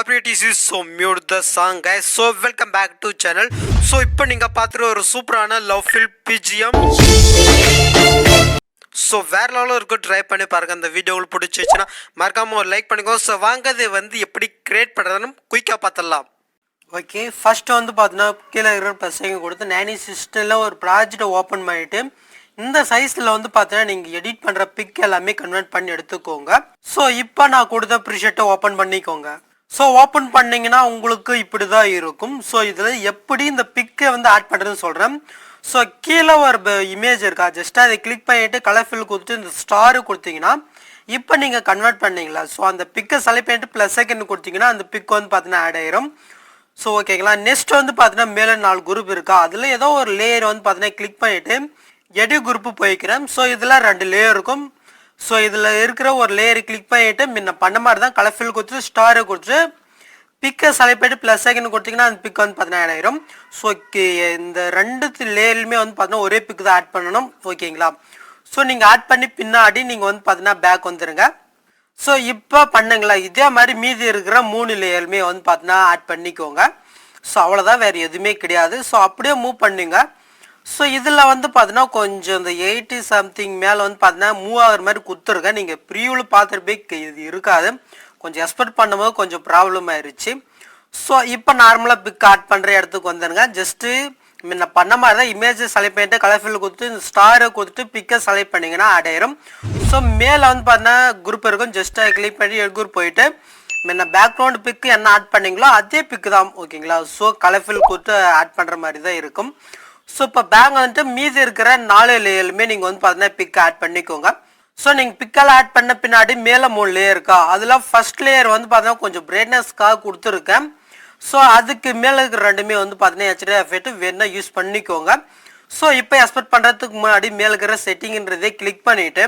copyright issues, so mute the song guys. So welcome back to channel. So இப்போ நீங்க பாத்துற ஒரு சூப்பரான love filled BGM. So வேற லெவல்ல இருக்கு, ட்ரை பண்ணி பாருங்க. அந்த வீடியோ உங்களுக்கு பிடிச்சிருச்சுனா மறக்காம ஒரு லைக் பண்ணுங்க. சோ வாங்க இது வந்து எப்படி கிரியேட் பண்றதுன்னு குயிக்கா பார்த்தலாம். ஓகே, ஃபர்ஸ்ட் வந்து பாத்தீங்கன்னா கீழ இருக்கிற ப்ளஸ் கொடுத்து நானி சிஸ்டம்ல ஒரு ப்ராஜெக்ட் ஓபன் பண்ணிட்டு இந்த சைஸ்ல வந்து பாத்தீங்கன்னா நீங்க எடிட் பண்ற பிக் எல்லாமே கன்வெர்ட் பண்ணி எடுத்துக்கோங்க. ஸோ இப்போ நான் கொடுத்த ப்ரீசெட்டை ஓப்பன் பண்ணிக்கோங்க. ஸோ ஓப்பன் பண்ணீங்கன்னா உங்களுக்கு இப்படிதான் இருக்கும். ஸோ இதுல எப்படி இந்த பிக்கை வந்து ஆட் பண்றதுன்னு சொல்றேன். ஸோ கீழே ஒரு இமேஜ் இருக்கா, ஜஸ்ட் அதை கிளிக் பண்ணிட்டு கலர் ஃபில் கொடுத்து இந்த ஸ்டார் கொடுத்தீங்கன்னா இப்போ நீங்க கன்வெர்ட் பண்ணீங்களா. ஸோ அந்த பிக்கை செலக்ட் பண்ணிட்டு ப்ளஸ் செகண்ட் கொடுத்தீங்கன்னா அந்த பிக் வந்து பாத்தீங்கன்னா ஆட் ஆயிரும். ஸோ ஓகேங்களா. நெக்ஸ்ட் வந்து பாத்தீங்கன்னா மேலே 4 குரூப் இருக்கா, அதுல ஏதோ ஒரு லேயர் வந்து பாத்தீங்கன்னா கிளிக் பண்ணிட்டு எடிட் குரூப் போய்க்கிறேன். ஸோ இதில் 2 லேயர் இருக்கும். ஸோ இதில் இருக்கிற ஒரு லேயர் கிளிக் பண்ணிட்டு முன்ன பண்ண மாதிரி தான் கலர் ஃபில் கொடுத்துட்டு ஸ்டாரை கொடுத்துட்டு பிக்கை செலக்ட் பண்ணிட்டு ப்ளஸ் செகண்ட் கொடுத்தீங்கன்னா அந்த பிக் வந்து 14000. ஸோ இந்த 2 லேயருமே வந்து பார்த்தீங்கன்னா ஒரே பிக் தான் ஆட் பண்ணணும். ஓகேங்களா. ஸோ நீங்கள் ஆட் பண்ணி பின்னாடி நீங்கள் வந்து பார்த்தீங்கன்னா பேக் வந்துடுங்க. ஸோ இப்போ பண்ணுங்களா, இதே மாதிரி மீதி இருக்கிற 3 லேயருமே வந்து பார்த்தீங்கன்னா ஆட் பண்ணிக்கோங்க. ஸோ அவ்வளோதான், வேறு எதுவுமே கிடையாது. ஸோ அப்படியே மூவ் பண்ணுங்க. ஸோ இதில் வந்து பார்த்தீங்கன்னா கொஞ்சம் இந்த 80 சம்திங் மேலே வந்து பார்த்தீங்கன்னா மூவ் ஆகிற மாதிரி கொடுத்துருக்கேன். நீங்கள் ப்ரீவில் பார்த்துட்டு இது இருக்காது, கொஞ்சம் எக்ஸ்பெக்ட் பண்ணும்போது கொஞ்சம் ப்ராப்ளம் ஆயிடுச்சு. ஸோ இப்போ நார்மலாக பிக் ஆட் பண்ணுற இடத்துக்கு வந்துடுங்க. ஜஸ்ட்டு முன்ன பண்ண மாதிரி தான் இமேஜை செலக்ட் பண்ணிட்டு கலர் ஃபில் கொடுத்து இந்த ஸ்டாரை கொடுத்துட்டு பிக்கை செலக்ட் பண்ணிங்கன்னா ஆட் ஆயிரும். ஸோ மேலே வந்து பார்த்தீங்கன்னா குரூப் இருக்கும், ஜஸ்ட் கிளிக் பண்ணி எட் குரூப் போயிட்டு முன்ன பேக்ரவுண்ட் பிக்கு என்ன ஆட் பண்ணீங்களோ அதே பிக்கு தான். ஓகேங்களா. ஸோ கலர் ஃபில் கொடுத்து ஆட் பண்ணுற மாதிரி தான் இருக்கும். ஸோ இப்போ பேங்க் வந்துட்டு மீதி இருக்கிற 4 லேயருமே நீங்கள் வந்து பார்த்தீங்கன்னா பிக் ஆட் பண்ணிக்கோங்க. ஸோ நீங்கள் பிக்கெல்லாம் ஆட் பண்ண பின்னாடி மேலே 3 லேயர் இருக்கா, அதில் ஃபர்ஸ்ட் லேயர் வந்து பார்த்தீங்கன்னா கொஞ்சம் பிரைட்னஸ்க்காக கொடுத்துருக்கேன். ஸோ அதுக்கு மேலே இருக்கிற 2மே வந்து பார்த்தீங்கன்னா ஹெச்டி எஃபெக்ட் வேணா யூஸ் பண்ணிக்கோங்க. ஸோ இப்போ எக்ஸ்பெக்ட் பண்ணுறதுக்கு முன்னாடி மேலே இருக்கிற செட்டிங்ன்றதே கிளிக் பண்ணிவிட்டு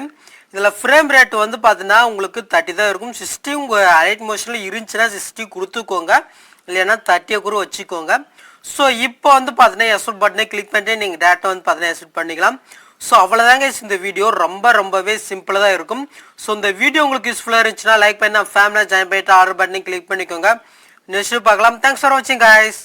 இதில் ஃப்ரேம் ரேட் வந்து பார்த்தீங்கன்னா உங்களுக்கு 30 தான் இருக்கும். 60 உங்கள் அலைட் மோஷனில் இருந்துச்சுன்னா 60 கொடுத்துக்கோங்க, இல்லைன்னா 30 கூட வச்சுக்கோங்க. ஸோ இப்போ வந்து பார்த்தீங்கன்னா எக்ஸ்போர்ட் பட்டனை கிளிக் பண்ணிட்டு நீங்கள் டேட்டா வந்து பார்த்தீங்கன்னா எக்ஸ்போர்ட் பண்ணிக்கலாம். ஸோ அவ்வளோதாங்க, இந்த வீடியோ ரொம்பவே சிம்பிளாக தான் இருக்கும். ஸோ இந்த வீடியோ உங்களுக்கு யூஸ்ஃபுல்லாக இருந்துச்சுன்னா லைக் பண்ணி ஃபேமிலியாக ஜாயின் பண்ணிட்டு ஆர்டர் பட்டனை கிளிக் பண்ணிக்கோங்க. நெக்ஸ்ட் பார்க்கலாம். தேங்க்ஸ் ஃபார் வாட்சிங் கைஸ்.